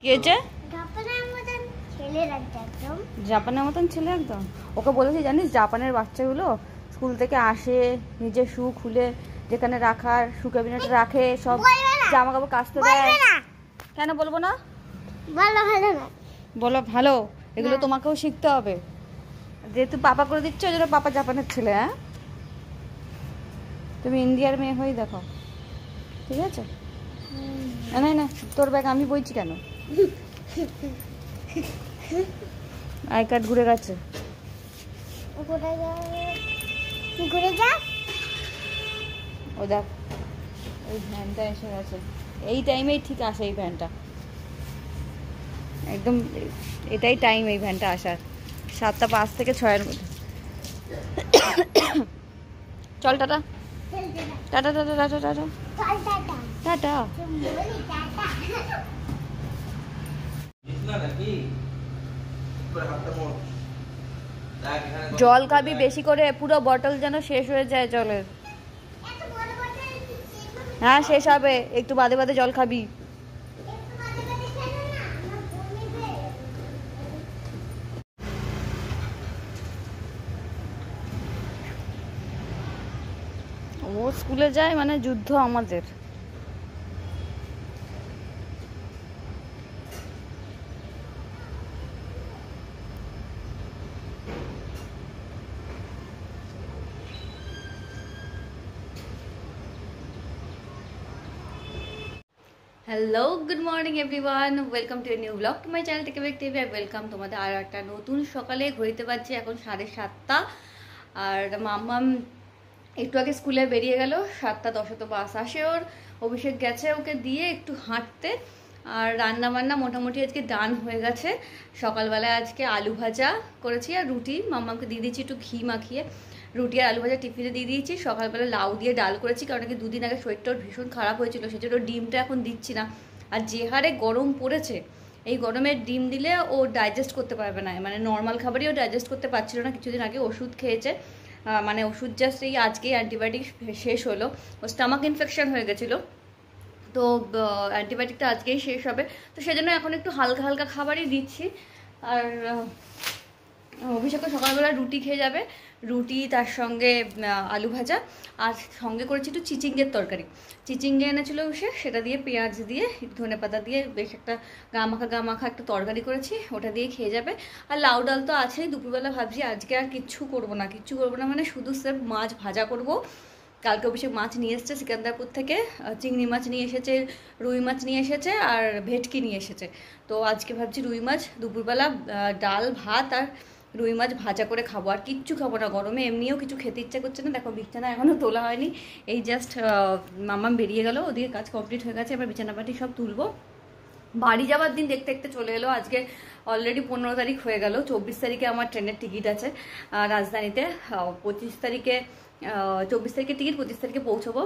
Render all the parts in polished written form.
কি হয়েছে? জাপানের মতন ছেলে একদম। ওকে বলেছি জানিস, জাপানের বাচ্চাগুলো স্কুল থেকে আসে, নিজের শু খুলে যেখানে রাখার শু ক্যাবিনেটে রাখে, সব জামা কাপড় কাচতে দেয়। কেন বলবো না? বলো ভালো, এগুলো তোমাকেও শিখতে হবে। যেহেতু পাপা করে দিচ্ছে, ওই জন্য পাপা জাপানের ছেলে। হ্যাঁ, তুমি ইন্ডিয়ার মেয়ে হয়ে দেখো, ঠিক আছে? না না, তোর ব্যাগ আমি বইছি কেন? আই কার্ড ঘুরে গেছে। ও দেখ, ওই ভ্যানটা এসে গেছে। এই টাইমেই ঠিক আসে এই ভ্যানটা, একদম এটাই টাইম এই ভ্যানটা আসার, 7:05 থেকে 6-এর মধ্যে। চল tata tata tata tata tata tata. জল খাবি বেশি করে, পুরো বটল যেন শেষ হয়ে যায় জলের। হ্যাঁ শেষ হবে, একটু বাদে বাদে জল খাবি। ও স্কুলে যায় মানে যুদ্ধ আমাদের। Hello, good morning everyone, welcome to a new blog to my channel টেকে ব্যাক টিভি। আর ওয়েলকাম তোমাদের আর একটা নতুন সকালে। ঘড়িতে পাচ্ছি এখন 7:30। আর মাম্মাম একটু আগে স্কুলে বেরিয়ে গেল, 7:10 তো বাস আসে ওর। অভিষেক গেছে ওকে দিয়ে একটু হাঁটতে। আর রান্না বান্না মোটামুটি আজকে ডান হয়ে গেছে। সকালবেলায় আজকে আলু ভাজা করেছি আর রুটি মাম্মামকে দিয়ে দিয়েছি একটু ঘি মাখিয়ে। রুটি আর আলু ভাজা টিফিনে দিয়ে দিয়েছি। সকালবেলা লাউ দিয়ে ডাল করেছি, কারণ কি 2 দিন আগে শরীরটা ভীষণ খারাপ হয়েছিল, সেজন্য ডিমটা এখন দিচ্ছি না। আর যে হারে গরম পড়েছে, এই গরমে ডিম দিলে ও ডাইজেস্ট করতে পারবে না, মানে নর্মাল খাবারই ও ডাইজেস্ট করতে পারছিল না। কিছুদিন আগে ওষুধ খেয়েছে, মানে ওষুধ জাস্ট এই আজকেই অ্যান্টিবায়োটিক শেষ হলো। ও স্টামাক ইনফেকশন হয়ে গেছিলো, তো অ্যান্টিবায়োটিকটা আজকেই শেষ হবে। তো সেজন্য এখন একটু হালকা হালকা খাবারই দিচ্ছি। আর অভিষেকও সকালবেলা রুটি খেয়ে যাবে, রুটি তার সঙ্গে আলু ভাজা, আর সঙ্গে করেছি একটু চিচিঙ্গের তরকারি। চিচিঙ্গে এনেছিল সে, সেটা দিয়ে পেঁয়াজ দিয়ে ধনে পাতা দিয়ে বেশ একটা গা মাখা একটা তরকারি করেছি, ওটা দিয়ে খেয়ে যাবে। আর লাউ ডাল তো আছেই। দুপুরবেলা ভাবছি আজকে আর কিচ্ছু করবো না মানে শুধু স্রেফ মাছ ভাজা করব। কালকে অভিষেক মাছ নিয়ে এসেছে সিকান্দারপুর থেকে, চিংড়ি মাছ নিয়ে এসেছে, রুই মাছ নিয়ে এসেছে আর ভেটকি নিয়ে এসেছে। তো আজকে ভাবছি রুই মাছ দুপুরবেলা ডাল ভাত আর রুই মাছ ভাজা করে খাবো, আর কিচ্ছু খাবো না। গরমে এমনিও কিছু খেতে ইচ্ছা করছে না। দেখো বিছানা এখনও তোলা হয়নি, এই জাস্ট মাম্মাম বেরিয়ে গেল, ওদিকে কাজ কমপ্লিট হয়ে গেছে। এবার বিছানাপাটি সব তুলবো। বাড়ি যাওয়ার দিন দেখতে দেখতে চলে এলো। আজকে অলরেডি 15 তারিখ হয়ে গেল। 24 তারিখে আমার ট্রেনের টিকিট আছে রাজধানীতে। 25 তারিখে 24 তারিখে টিকিট, 25 তারিখে পৌঁছবো।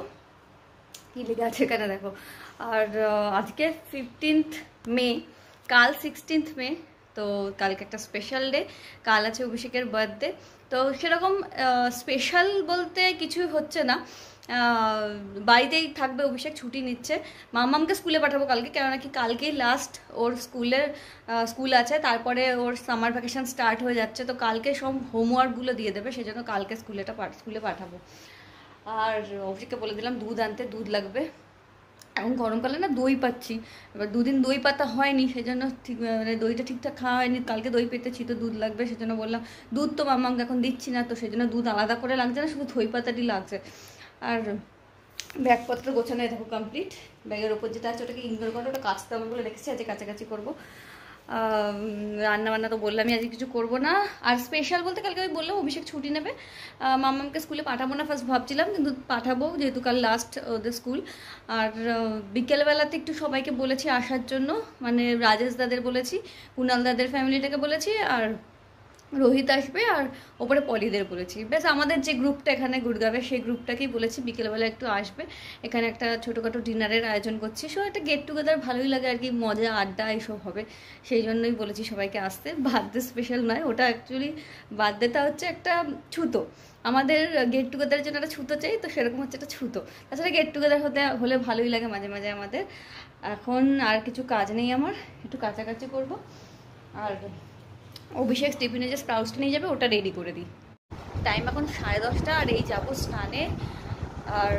কী লেগে আছে এখানে দেখো। আর আজকে 15th মে, কাল 16th মে। তো কালকে একটা স্পেশাল ডে, কাল আছে অভিষেকের বার্থডে। তো সেরকম স্পেশাল বলতে কিছুই হচ্ছে না, বাড়িতেই থাকবে অভিষেক, ছুটি নিচ্ছে। মাম্মামকে স্কুলে পাঠাবো কালকে, কেননা কি কালকেই লাস্ট ওর স্কুল আছে, তারপরে ওর সামার ভ্যাকেশন স্টার্ট হয়ে যাচ্ছে। তো কালকে সব হোমওয়ার্কগুলো দিয়ে দেবে, সেজন্য কালকে স্কুলে পাঠাবো। আর অভিষেককে বলে দিলাম দুধ আনতে, দুধ লাগবে। এখন গরমকালে না দই পাচ্ছি, এবার 2 দিন দই পাতা হয়নি, সেজন্য ঠিক মানে দইটা ঠিকঠাক খাওয়া হয়নি। কালকে দই পেতেছি, তো দুধ লাগবে, সেজন্য বললাম দুধ তো মাম্মাকে এখন দিচ্ছি না, তো সেজন্য দুধ আলাদা করে লাগছে না, শুধু দই পাতাটি লাগছে। আর ব্যাগপত্র গোছানো দেখো কমপ্লিট। ব্যাগের ওপর যেটা আছে ওটাকে ইগনোর করো, ওটা কাচতে হবে বলে রেখেছি, আজকে কাছাকাছি করবো। রান্নাবান্না তো বললামই আজকে কিছু করব না। আর স্পেশাল বলতে কালকে আমি বললাম অভিষেক ছুটি নেবে, মাম্মামকে স্কুলে পাঠাবো না ফার্স্ট ভাবছিলাম, কিন্তু পাঠাবো যেহেতু কাল লাস্ট ওদের স্কুল। আর বিকেলবেলাতে একটু সবাইকে বলেছি আসার জন্য, মানে রাজেশ দাদের বলেছি, কুণাল দাদের ফ্যামিলিটাকে বলেছি, আর রোহিত আসবে আর ওপরে পলিদের বলেছি, ব্যাস আমাদের যে গ্রুপটা এখানে গুড়গাঁওয়ে সেই গ্রুপটাকেই বলেছি বিকেলবেলা একটু আসবে, এখানে একটা ছোটোখাটো ডিনারের আয়োজন করছি, সো একটা গেট টুগেদার ভালোই লাগে আর কি, মজা আড্ডা এইসব হবে, সেই জন্যই বলেছি সবাইকে আসতে। বার্থডে স্পেশাল নয় ওটা, অ্যাকচুয়ালি বার্থডেটা হচ্ছে একটা ছুতো, আমাদের গেট টুগেদারের জন্য একটা ছুতো চাই, তো সেরকম হচ্ছে একটা ছুতো, তাছাড়া গেট টুগেদার হলে ভালোই লাগে মাঝে মাঝে আমাদের। এখন আর কিছু কাজ নেই আমার, একটু কাছাকাছি করবো, আর অভিষেক টিফিনে যে স্প্রাউটসটা নিয়ে যাবে ওটা রেডি করে দিই। টাইম এখন 10:30 আর এই যাবো স্নানে, আর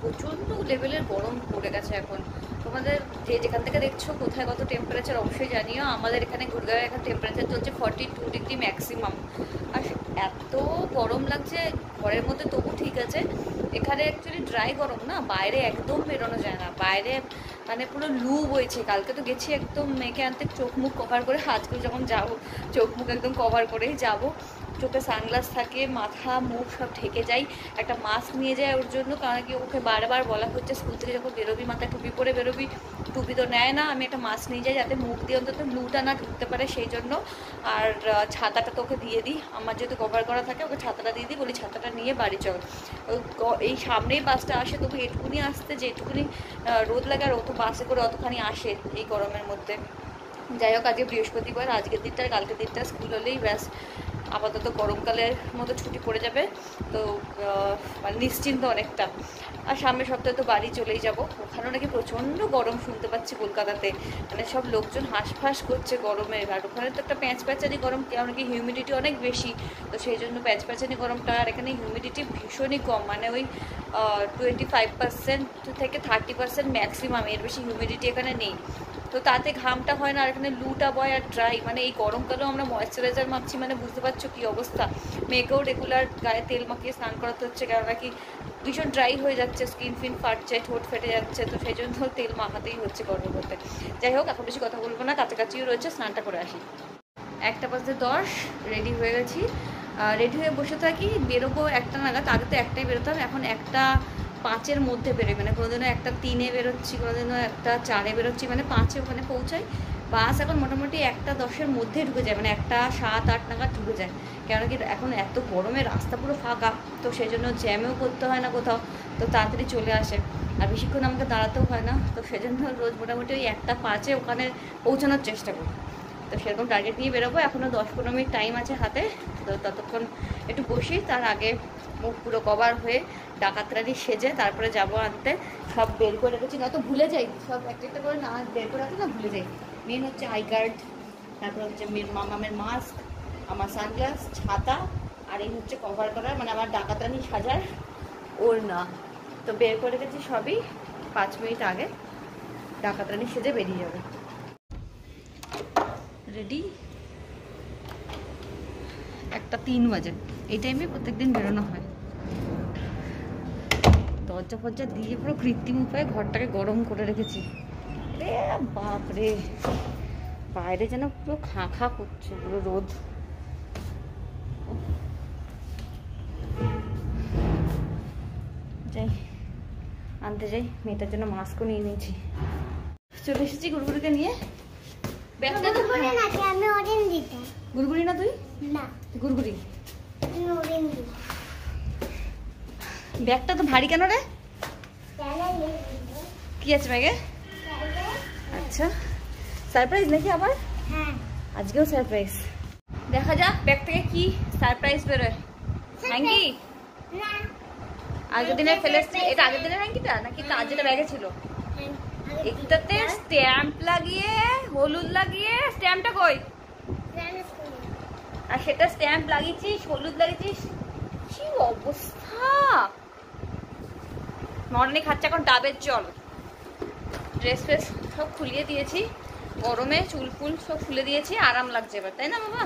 প্রচণ্ড লেভেলের গরম পড়ে গেছে এখন। তোমাদের যে যেখান থেকে দেখছো কোথায় কত টেম্পারেচার অবশ্যই জানিও। আমাদের এখানে গুড়গাঁওয়ে এখন টেম্পারেচার চলছে 42 ডিগ্রি ম্যাক্সিমাম, আর এত গরম লাগছে ঘরের মধ্যে, তবু ঠিক আছে। এখানে অ্যাকচুয়ালি ড্রাই গরম না, বাইরে একদম বেরোনো যায় না, বাইরে মানে পুরো লু বইছে। কালকে তো গেছি একদম মেয়েকে আনতে চোখ মুখ কভার করে, আজকে যখন যাবো চোখ মুখ একদম কভার করেই যাব, চোখে সানগ্লাস থাকে, মাথা মুখ সব ঢেকে যাই, একটা মাস্ক নিয়ে যায় ওর জন্য, কারণ কি ওকে বারবার বলা হচ্ছে স্কুল থেকে যখন বেরোবি মাথায় টুপি পরে বেরোবি, টুপি তো নেয় না, আমি একটা মাস্ক নিয়ে যাই যাতে মুখ দিয়ে অন্তত লুটা না ঢুকতে পারে সেই জন্য। আর ছাতাটা তো ওকে দিয়ে দিই, আমার যেহেতু কভার করা থাকে ওকে ছাতাটা দিয়ে দিই, বলি ছাতাটা নিয়ে বাড়ি চল। এই সামনেই বাসটা আসে, তবু এটুকুনি আসতে যেটুকুনি রোদ লাগে, আর ও তো বাসে করে অতখানি আসে এই গরমের মধ্যে। যাই হোক, আজকে বৃহস্পতিবার, আজকের দিনটা আর কালকের দিনটা স্কুল হলেই ব্যাস আপাতত গরমকালের মতো ছুটি পড়ে যাবে, তো মানে নিশ্চিন্ত অনেকটা। আর সামনের সপ্তাহে তো বাড়ি চলেই যাব, ওখানেও নাকি প্রচণ্ড গরম শুনতে পাচ্ছি কলকাতাতে, মানে সব লোকজন হাঁসফাঁস করছে গরমে, আর ওখানে তো একটা প্যাঁচপ্যাঁচানি গরম, কারণ কি হিউমিডিটি অনেক বেশি, তো সেই জন্য প্যাঁচপ্যাঁচানি গরমটা, আর এখানে হিউমিডিটি ভীষণই কম, মানে ওই 25% থেকে 30% ম্যাক্সিমাম, এর বেশি হিউমিডিটি এখানে নেই, তো তাতে ঘামটা হয় না, আর এখানে লুটা বয় আর ড্রাই, মানে এই গরমকালেও আমরা ময়েশ্চারাইজার মাখছি, মানে বুঝতে পারছো কী অবস্থা। মেয়েকেও রেগুলার গায়ে তেল মাখিয়ে স্নান করাতে হচ্ছে, কারণ নাকি ভীষণ ড্রাই হয়ে যাচ্ছে, স্কিন ফিন ফাটছে, ঠোঁট ফেটে যাচ্ছে, তো সেই জন্য তেল মাখাতেই হচ্ছে গরমের মধ্যে। যাই হোক, এখন বেশি কথা বলবো না, কাছাকাছিও রয়েছে, স্নানটা করে আসি। 1:10 রেডি হয়ে গেছি, রেডি হয়ে বসে থাকি, বেরোবো 1টা নাগাদ, আগে তো 1টায় বেরোতাম, এখন 1:05 মধ্যে বেরোই, মানে কোনোদিনও 1:03 বেরোচ্ছি, কোনোদিনও 1:04 বেরোচ্ছি, মানে 5 ওখানে পৌঁছাই। বাস এখন মোটামুটি 1:10 মধ্যে ঢুকে যায়, মানে 1:07-8 নাগাদ ঢুকে যায়, কেন কি এখন এত গরমে রাস্তা পুরো ফাঁকা, তো সেই জন্য জ্যামেও করতে হয় না কোথাও, তো তাড়াতাড়ি চলে আসে, আর বেশিক্ষণ আমাকে দাঁড়াতেও হয় না, তো সেজন্য রোজ মোটামুটি ওই 1:05 ওখানে পৌঁছানোর চেষ্টা করি। তো সেরকম টার্গেট নিয়ে বেরোবো, এখনও 10-15 মিনিট টাইম আছে হাতে, তো ততক্ষণ একটু বসি, তার আগে মুখ পুরো কভার হয়ে ডাকাতরানি সেজে তারপরে যাবো আনতে। সব বের করে রেখেছি, না তো ভুলে যাই, সব একটা একটা করে না বের করে রাখলে না ভুলে যাই। মেন হচ্ছে আই কার্ড, তারপর হচ্ছে মামামের মাস্ক, আমার সানগ্লাস, ছাতা, আর এই হচ্ছে কভার করার, মানে আমার ডাকাতরানি সাজার ওর না, তো বের করে রেখেছি সবই, 5 মিনিট আগে ডাকাতরানি সেজে বেরিয়ে যাবে। রেডি, 1:03 বাজে, এই টাইমে প্রত্যেকদিন বেরোনো হয়। দরজা ফরজা দিয়ে পুরো কৃত্রিম উপায়ে ঘরটাকে গরম করে রেখেছি, রে বাপরে, বাইরে যেন পুরো খাঁ খাঁ করছে পুরো রোদ। যাই আনতে যাই, মেয়েটার জন্য মাস্কও নিয়ে নিয়েছি। চলে এসেছি গুড়গুড়িকে নিয়ে। ব্যাগটা তো গুড়গুড়ি না, তুই না গুড়গুড়ি, ব্যাগটা তো ভারী কেন রে, কি আছে ব্যাগে? আচ্ছা, সারপ্রাইজ নাকি আবার? আজকেও সারপ্রাইজ, দেখা যাক ব্যাগ থেকে কি সারপ্রাইজ বেরোয়। হ্যাঙ্কি আগের দিনের ফেলে এসছি, এটা আগের দিনের হ্যাঙ্কিটা নাকি তার যেটা ব্যাগে ছিল? একটাতে স্ট্যাম্প লাগিয়ে, হলুদ লাগিয়ে, স্ট্যাম্পটা কই? আর সেটা স্ট্যাম্প লাগিয়েছিস, হলুদ লাগিয়েছিস, কি অবস্থা। মরণি খাচ্ছে এখন ডাবের জল। ড্রেস ফ্রেস সব খুলিয়ে দিয়েছি, গরমে চুল ফুল সব খুলে দিয়েছি, আরাম লাগছে এবার, তাই না বাবা?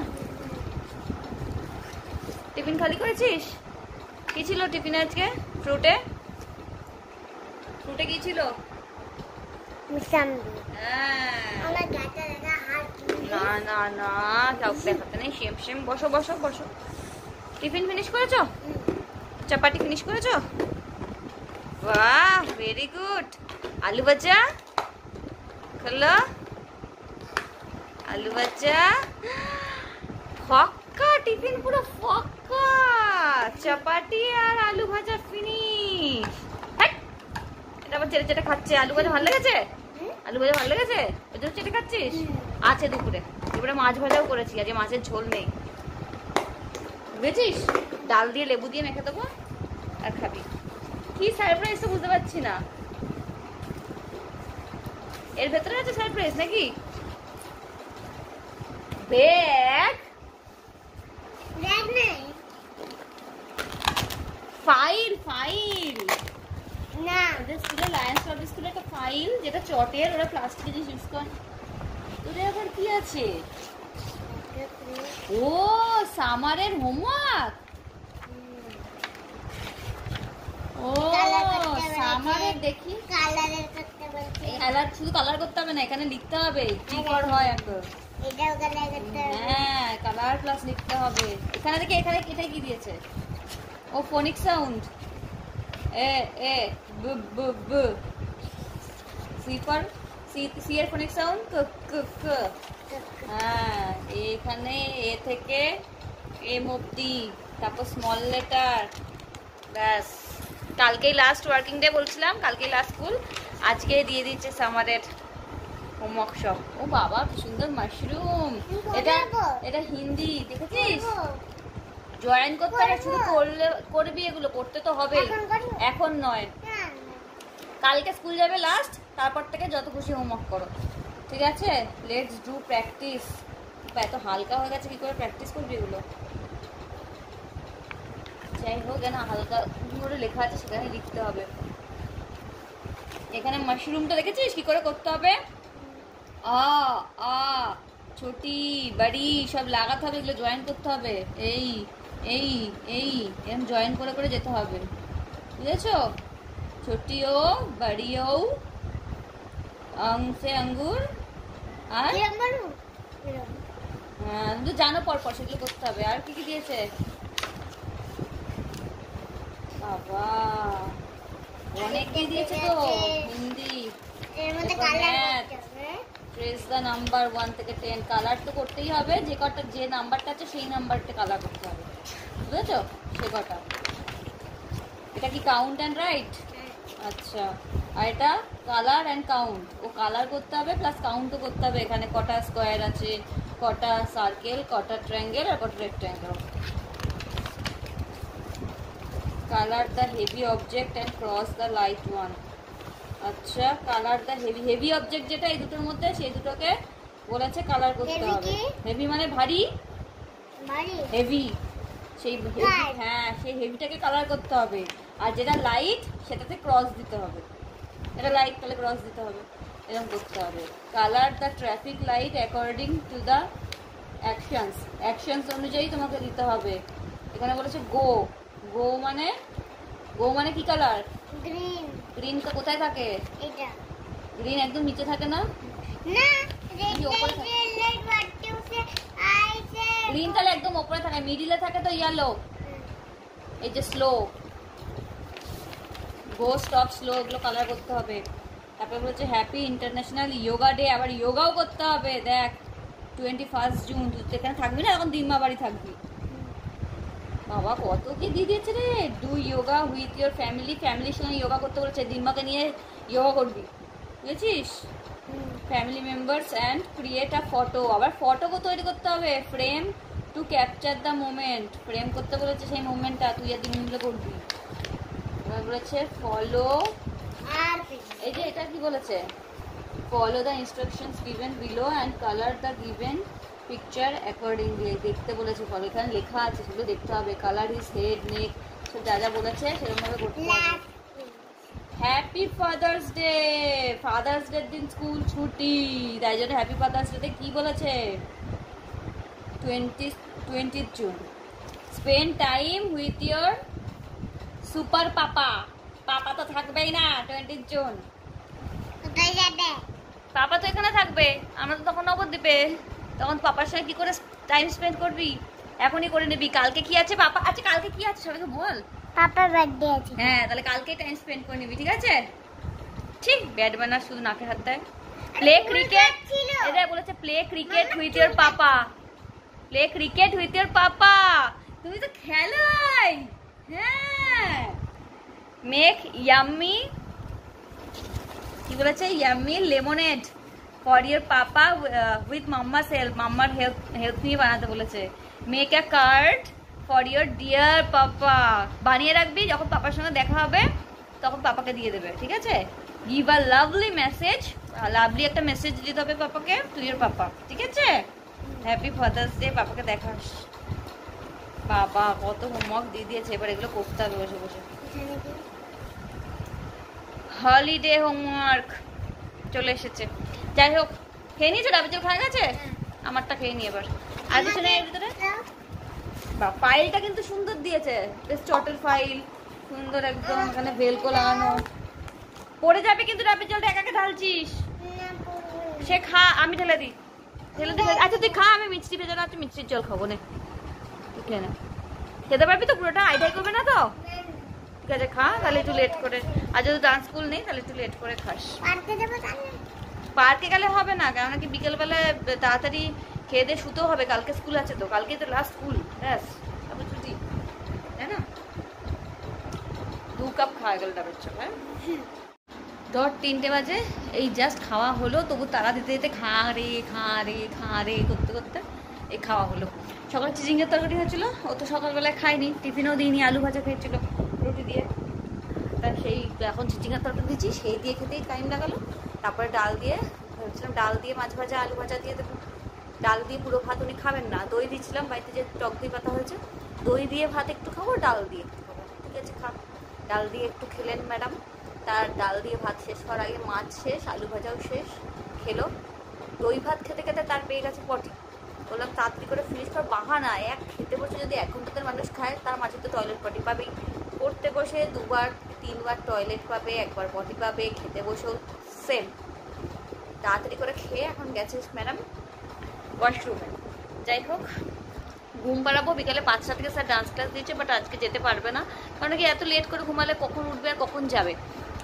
টিফিন খালি করেছিস? কি ছিল টিফিনে আজকে? ফ্রুটে কি ছিল? না না না, কাউকে দেখাতে নেই, সেম সেম, বসো বসো বসো। টিফিন ফিনিশ করেছো? চাপাটি ফিনিশ করেছো? বাহ, ভেরি গুড। আলু ভাজা খেলো, আলু ভাজা, ফক্কা, টিফিন পুরো ফাঁকা, চাপাটি আর আলু ভাজা ফিনিশ। এটা আবার চেটে চেটে খাচ্ছে। আলু ভাজা ভালো লেগেছে? আলু ভাজা ভালো লেগেছে? ওই জন্য চেটে খাচ্ছিস? আছে দুপুরে মাছ ভাজাও করেছি, আজকে মাছের ঝোল নেই, বুঝেছিস? ডাল দিয়ে লেবু দিয়ে মেখে দেবো আর খাবি। কি সারপ্রাইজ তো বুঝতে পারছি না। এর ভেতরে আছে সারপ্রাইজ নাকি? ব্যাগ? ব্যাগ নেই, ফাইল। ফাইল না ওদের স্কুলে, লায়ন্স পাবলিক স্কুলে একটা ফাইল, যেটা চটের, ওরা প্লাস্টিকের জিনিস ইউজ করে। তোদের আবার কি আছে? ও সামারের হোমওয়ার্ক। ও সামারের, দেখি কালারের করতে বলছি। কালার, শুধু কালার করতে হবে না, এখানে লিখতে হবে কি কর হয় এখন। এটাও কালার করতে হবে। হ্যাঁ কালার প্লাস লিখতে হবে। এখানে দেখি, এখানে এটাই কি দিয়েছে? ও ফোনিক সাউন্ড, এ এ ব ব ব। সি ফর সি এর ফোনিক সাউন্ড ক ক ক। হ্যাঁ এখানে এ থেকে এম অবধি, তারপর স্মল লেটার, ব্যাস। কালকেই লাস্ট ওয়ার্কিং ডে বলছিলাম, কালকেই লাস্ট স্কুল, আজকে দিয়ে দিচ্ছে সামারের হোমওয়ার্ক সব। ও বাবা কি সুন্দর মাশরুম। এটা এটা হিন্দি, দেখেছিস? জয়েন করতে হবে, শুধু করবি, এগুলো করতে তো হবে, এখন নয়। কালকে স্কুল যাবে লাস্ট, তারপর থেকে যত খুশি হোমওয়ার্ক করো, ঠিক আছে? Let's do practice. এত হালকা হয়ে গেছে, কি করে প্র্যাকটিস করবি এগুলো? যাই হোক, না হালকা কি করে লেখা আছে সেখানে লিখতে হবে। এখানে মাশরুমটা দেখেছিস কি করে করতে হবে? আ আ ছোটি বড়ি সব লাগাতে হবে, এগুলো জয়েন করতে হবে। এই এই এই এরকম জয়েন করে করে যেতে হবে, বুঝেছো? ছোটিও বড়িও, আং সে আঙ্গুর, আর তুমি জানো পরপর সেগুলো করতে হবে। আর কি কি দিয়েছে বাবা? অনেক দিয়ে দিয়েছে তো। হিন্দি, এর মধ্যে কালার করতে হবে। প্রেস দা নাম্বার 1 থেকে 10। কালার তো করতেই হবে, যে কটা যে নাম্বারটা আছে সেই নাম্বারটা কালার করতে হবে, বুঝেছো? সে কটা। এটা কি কাউন্ট অ্যান্ড রাইট? আচ্ছা, আর এটা কালার অ্যান্ড কাউন্ট। ও কালার করতে হবে প্লাস কাউন্টও করতে হবে। এখানে কটা স্কোয়ার আছে, কটা সার্কেল, কটা ট্রায়াঙ্গেল আর কটা rectangle. Colour the heavy object and cross the light one. আচ্ছা, কালার দ্য হেভি অবজেক্ট যেটা এই দুটোর মধ্যে, সেই দুটোকে বলেছে কালার করতে হবে। হেভি মানে ভারী, হেভি, সেই হ্যাঁ সেই হেভিটাকে কালার করতে হবে। আর যেটা লাইট সেটাতে ক্রস দিতে হবে। এটা লাইট, তাহলে ক্রস দিতে হবে, এরকম করতে হবে। Colour the traffic light according to the actions. Actions অনুযায়ী তোমাকে দিতে হবে। এখানে বলেছে গো। গো মানে কি কালার? গ্রিন। গ্রিন তো কোথায় থাকে? এটা গ্রিন একদম নিচে থাকে না? না, রেড লাইট বাড়তে উঠে আইছে। গ্রিন তাহলে একদম উপরে থাকে, মিডিলে থাকে তো ইয়েলো। এই যে স্লো, গো, স্টপ, স্লো, এগুলো কালার করতে হবে। তারপরে বলছে হ্যাপি ইন্টারন্যাশনাল যোগা ডে। আবার যোগাও করতে হবে। দেখ 21 জুন, তুই এখানে থাকবি না, এখন দিনমা বাড়ি থাকবি। বাবা কত কি দিয়ে দিয়েছে রে। Do yoga with your family. ফ্যামিলির সঙ্গে যোগা করতে বলেছে, দিনমাকে নিয়ে যোগা করবি, বুঝেছিস? Family members and create a photo. আবার ফটোকে তৈরি করতে হবে, frame to capture the moment. Frame করতে বলেছে সেই মোমেন্টটা, তুই আর দিন মিলে করবি। এবার বলেছে ফলো, এই যে এটা কি বলেছে, follow the instructions given below and colour the given picture accordingly. দেখতে বলেছে ফলো, এখানে লেখা আছে সেগুলো দেখতে হবে। কালার হিজ হেড, নেক, সব যা যা বলেছে সেরকমভাবে করতে হবে। Happy father's day. ফাদার্স ডের দিন স্কুল ছুটি, তাই জন্য হ্যাপি ফাদার্স ডেতে কি বলেছে? 20th June. Spend time with your super papa. Papa তো থাকবেই না 20th জুন। কোথায় যাবে? পাপা তো এখানে থাকবে, আমরা তো তখন নবদ্বীপে। তখন পাপার সঙ্গে কি করে টাইম স্পেন্ড করবি? এখনই করে নিবি। কালকে কি আছে পাপা? আচ্ছা কালকে কি আছে সবাইকে বল। পাপার বার্থডে আছে। হ্যাঁ তাহলে কালকে টাইম স্পেন্ড করে নিবি, ঠিক আছে? ঠিক, ব্যাট বানার শুধু নাকে হাত দেয়। প্লে ক্রিকেট, এটা বলেছে play cricket with your papa. Play cricket with your papa. তুমি তো খেলোই। হ্যাঁ, মেক ইয়াম্মি, কি বলেছে, yummy lemonade for your papa with mamma's help. মাম্মার হেল্প নিয়ে বানাতে বলেছে। Make a card for your dear papa. বানিয়ে রাখবি, যখন পাপার সঙ্গে দেখা হবে তখন পাপাকে দিয়ে দেবে, ঠিক আছে? Give a lovely message, lovely একটা মেসেজ দিতে হবে পাপাকে, টু ইওর পাপা, ঠিক আছে? হ্যাপি ফাদার্স ডে, পাপাকে দেখাস। বাবা কত হোমওয়ার্ক দিয়ে দিয়েছে, এবার এগুলো করতে হবে বসে বসে। হলিডে হোমওয়ার্ক চলে এসেছে। যাই হোক, খেয়ে নিয়েছো? ডাবের জল খাওয়া গেছে? আমারটা খেয়ে নি এবার। আর কিছু নেই এর ভিতরে? বা ফাইলটা কিন্তু সুন্দর দিয়েছে, বেশ চটের ফাইল, সুন্দর একদম, এখানে ভেলকো লাগানো। পড়ে যাবে কিন্তু ডাবের জলটা একা একা ঢালছিস। সে খা, আমি ঢেলে দিই, ঢেলে দিই। আচ্ছা তুই খা, আমি মিষ্টি ভেজে না, তুই মিষ্টির জল খাবো না। খেয়ে না, খেতে পারবি তো? পুরোটা আইটাই করবে না তো? ঠিক আছে খা, তাহলে একটু লেট করে। আর যদি ডান্স স্কুল নেই তাহলে একটু লেট করে খাস। পার্কে গেলে হবে না, কেননা কি বিকেলবেলায় তাড়াতাড়ি খেয়ে দিয়ে শুতেও হবে, কালকে স্কুল আছে তো, কালকেই তো লাস্ট স্কুল, ব্যাস তারপর ছুটি, তাই না? 2 কাপ খাওয়া গেল ডাবের চল। হ্যাঁ, ধর 3টে বাজে, এই জাস্ট খাওয়া হলো, তবু তারা দিতে দিতে খা রে খা রে খা রে করতে করতে এই খাওয়া হলো। সকালে চিচিঙ্গের তরকারি হয়েছিল, ও তো সকালবেলায় খাইনি, টিফিনও দিইনি, আলু ভাজা খেয়েছিল রুটি দিয়ে। তা সেই এখন চিচিঙ্গের তরকারি দিচ্ছি, সেই দিয়ে খেতেই টাইম লাগালো। তারপরে ডাল দিয়ে ভেবেছিলাম, ডাল দিয়ে মাছ ভাজা আলু ভাজা দিয়ে দেবো। ডাল দিয়ে পুরো ভাত উনি খাবেন না, দই দিয়েছিলাম বাড়িতে, যে টক দই পাতা হয়েছে, দই দিয়ে ভাত একটু খাবো, ডাল দিয়ে একটু খাবো। ঠিক আছে খা। ডাল দিয়ে একটু খেলেন ম্যাডাম, তার ডাল দিয়ে ভাত শেষ হওয়ার আগে মাছ শেষ, আলু ভাজাও শেষ, খেলো। দই ভাত খেতে খেতে তার পেয়ে গেছে পটি। বললাম তাড়াতাড়ি করে ফিনিশ কর, বাহানা। এক খেতে বসে যদি 1 ঘন্টাতে মানুষ খায়, তার মাঝে তো টয়লেট পটি পাবেই। পড়তে বসে 2বার 3বার টয়লেট পাবে, 1বার পটি পাবে, খেতে বসেও সেম। তাড়াতাড়ি করে খেয়ে এখন গেছে ম্যাডাম ওয়াশরুমে। যাই হোক, ঘুম পাড়াবো বিকালে 5টা থেকে স্যার ডান্স ক্লাস দিয়েছে, বাট আজকে যেতে পারবে না, কারণ কি এত লেট করে ঘুমালে কখন উঠবে আর কখন যাবে।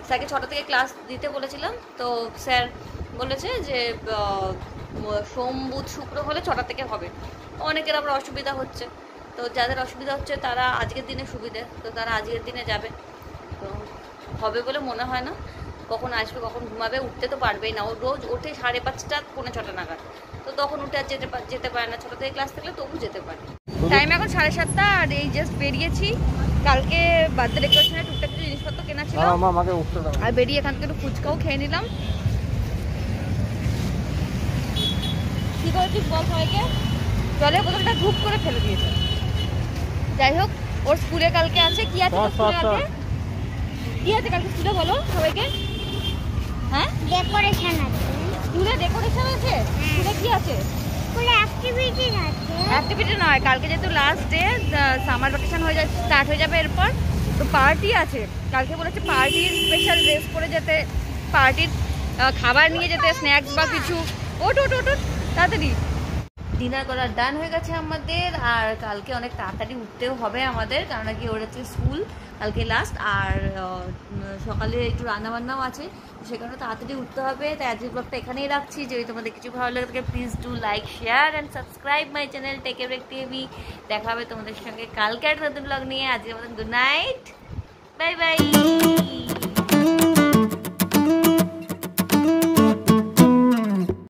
স্যারকে 6টা থেকে ক্লাস দিতে বলেছিলাম, তো স্যার বলেছে যে সোম বুধ শুক্র হলে 6টা থেকে হবে। অনেকের আবার অসুবিধা হচ্ছে, তো যাদের অসুবিধা হচ্ছে তারা আজকের দিনে সুবিধে, তো তারা আজকের দিনে যাবে। তো হবে বলে মনে হয় না, কখন আসবে কখন ঘুমাবে, উঠতে তো পারবেই না। ও রোজ ওঠে 5:30 পৌনে 6টা নাগাদ, তো তখন উঠে আর যেতে পারে না। 6টা থেকে ক্লাস থাকলে তবু যেতে পারে। টাইম এখন 7:30, আর এই জাস্ট বেরিয়েছি। কালকে বার্থডে ডেকোরেশনের টুকটাক কিছু জিনিসপত্র কেনা ছিল, আর বেরিয়ে এখান থেকে একটু ফুচকাও খেয়ে নিলাম। কি করেছিস বল সবাইকে? জলের বোতলটা ধূপ করে ফেলে দিয়েছে। যাই হোক, ওর স্কুলে কালকে আছে। কি আছে স্কুলে? কি আছে কালকে স্কুলে বলো সবাইকে? হ্যাঁ, ডেকোরেশন আছে। স্কুলে ডেকোরেশন আছে? স্কুলে কি আছে? স্কুলে অ্যাক্টিভিটি আছে। অ্যাক্টিভিটি নয়, কালকে যেহেতু লাস্ট ডে, সামার ভ্যাকেশন হয়ে যাচ্ছে, স্টার্ট হয়ে যাবে এরপর, তো পার্টি আছে। কালকে বলেছে পার্টির স্পেশাল ড্রেস পরে যেতে, পার্টির খাবার নিয়ে যেতে, স্ন্যাক্স বা কিছু। ওট ওট ওট ওট তাড়াতাড়ি। ডিনার করা ডান হয়ে গেছে আমাদের, আর কালকে অনেক তাড়াতাড়ি উঠতেও হবে আমাদের, কারণ কি ওর হচ্ছে স্কুল কালকে লাস্ট, আর সকালে একটু রান্নাবান্নাও আছে, সে কারণে তাড়াতাড়ি উঠতে হবে। তাই আজকের ব্লগটা এখানেই রাখছি। যদি তোমাদের কিছু ভালো লাগে থাকে please do like, share and subscribe my channel take a break TV. দেখা হবে তোমাদের সঙ্গে কালকে একটা নতুন ব্লগ নিয়ে। আজকের মতন গুড নাইট, বাই বাই।